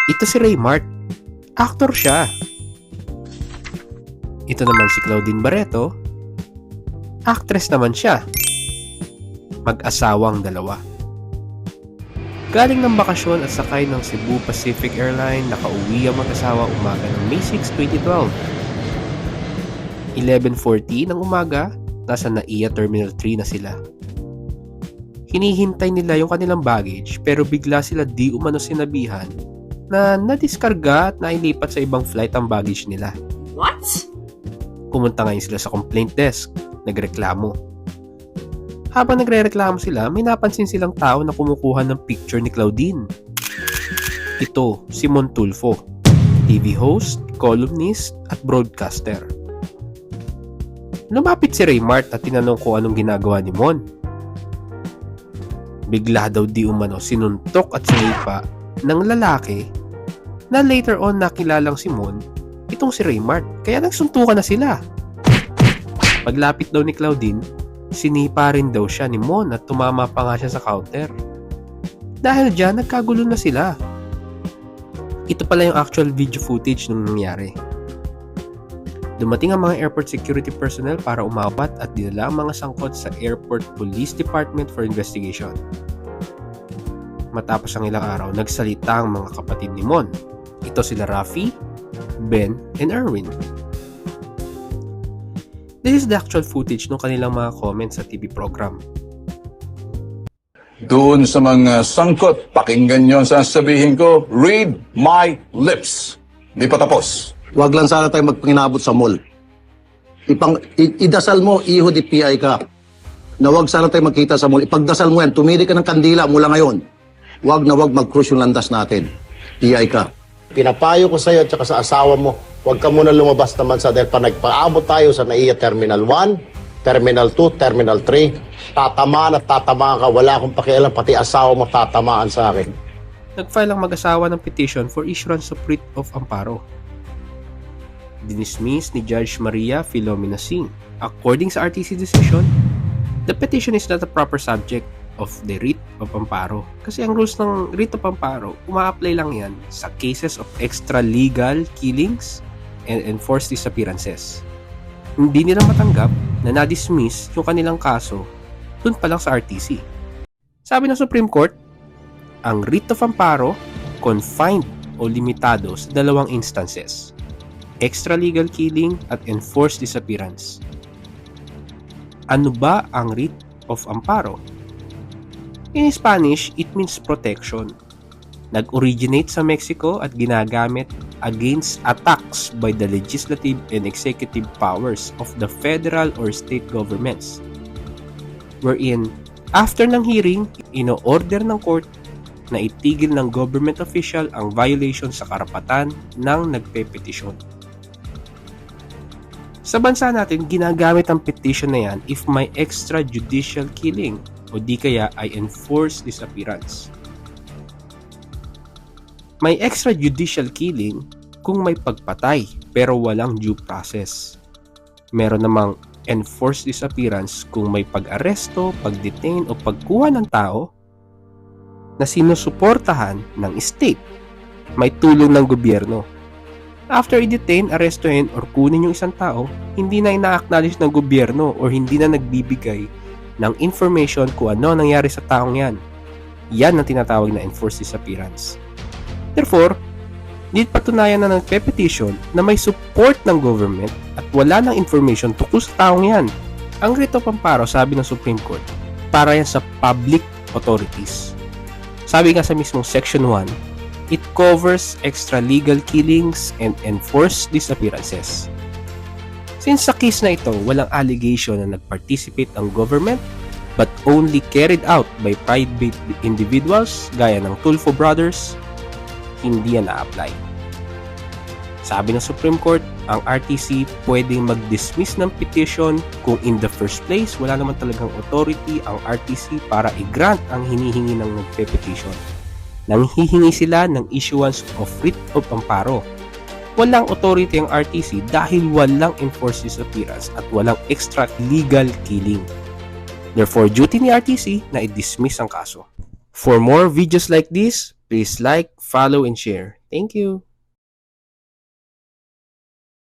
Ito si Raymart. Aktor siya. Ito naman si Claudine Barreto. Actress naman siya. Mag-asawang dalawa. Galing ng bakasyon at sakay ng Cebu Pacific Airline, nakauwi ang mag-asawa umaga ng May 6, 2012. 11:40 ng umaga, nasa NAIA Terminal 3 na sila. Hinihintay nila yung kanilang baggage pero bigla sila di umano sinabihan na nadiskarga at nailipat sa ibang flight ang baggage nila. What? Pumunta ngayon sila sa complaint desk, nagreklamo. Habang nagre-reklamo sila, may napansin silang tao na kumukuha ng picture ni Claudine. Ito, si Mon Tulfo, TV host, columnist, at broadcaster. Lumapit si Raymart at tinanong ko anong ginagawa ni Mon. Bigla daw di umano sinuntok at sinipa ng lalaki na later on nakilalang si Mon, itong si Raymart, kaya nagsuntukan na sila. Paglapit daw ni Claudine, sinipa rin daw siya ni Mon at tumama pa nga siya sa counter. Dahil dyan, nagkagulo na sila. Ito pala yung actual video footage nung nangyari. Dumating ang mga airport security personnel para umapat at dinala ang mga sangkot sa Airport Police Department for investigation. Matapos ang ilang araw, nagsalita ang mga kapatid ni Mon. Ito sila Rafi, Ben, and Erwin. This is the actual footage ng kanilang mga comments sa TV program. Doon sa mga sangkot, pakinggan nyo ang sasabihin ko, read my lips. Di pa tapos. Huwag lang sana tayo magpanginabot sa mall. Idasal mo, iho di PI ka. Na huwag sana tayo magkita sa mall. Ipagdasal mo yan, tumili ka ng kandila mula ngayon. Huwag na huwag mag-cruise yung landas natin. PI ka. Pinapayo ko sa iyo at saka sa asawa mo, huwag ka muna lumabas naman sa dahil pa nagpaabot tayo sa NAIA Terminal 1, Terminal 2, Terminal 3. Tatamaan at tatamaan ka. Wala akong pakialam, pati asawa mo tatamaan sa akin. Nag-file ang mag-asawa ng petition for issuance of writ of amparo. Dinismiss ni Judge Maria Filomena Singh. According sa RTC decision, the petition is not a proper subject of the writ of amparo. Kasi ang rules ng writ of amparo, uma-apply lang yan sa cases of extra-legal killings and enforced disappearances. Hindi nila matanggap na na-dismiss yung kanilang kaso dun pa lang sa RTC. Sabi ng Supreme Court, ang writ of amparo confined o limitado sa dalawang instances: extra-legal killing at enforced disappearance. Ano ba ang writ of amparo? In Spanish, it means protection. Nag-originate sa Mexico at ginagamit against attacks by the legislative and executive powers of the federal or state governments. Wherein, after ng hearing, ino-order ng court na itigil ng government official ang violation sa karapatan ng nagpepetisyon. Sa bansa natin, ginagamit ang petition na yan if may extrajudicial killing o di kaya ay enforced disappearance. May extrajudicial killing kung may pagpatay pero walang due process. Meron namang enforced disappearance kung may pag-aresto, pag-detain o pagkuha ng tao na sinusuportahan ng state. May tulong ng gobyerno. After i-detain, arestuhin or kunin yung isang tao, hindi na ina-acknowledge ng gobyerno or hindi na nagbibigay ng information kung ano nangyari sa taong yan. Yan ang tinatawag na enforced disappearance. Therefore, hindi patunayan na nagpe-petition na may support ng government at wala ng information tungkol sa taong yan. Ang writ of amparo, sabi ng Supreme Court, para yan sa public authorities. Sabi nga sa mismong Section 1, it covers extra-legal killings and enforced disappearances. Since sa case na ito, walang allegation na nag-participate ang government but only carried out by private individuals gaya ng Tulfo Brothers, hindi yan na-apply. Sabi ng Supreme Court, ang RTC pwedeng mag-dismiss ng petition kung in the first place wala naman talagang authority ang RTC para i-grant ang hinihingi ng nagpe-petition. Nanghihingi sila ng issuance of writ of amparo. Walang authority ang RTC dahil walang enforced disappearance at walang extra legal killing. Therefore, duty ni RTC na i-dismiss ang kaso. For more videos like this, Please like, follow, and share. Thank you.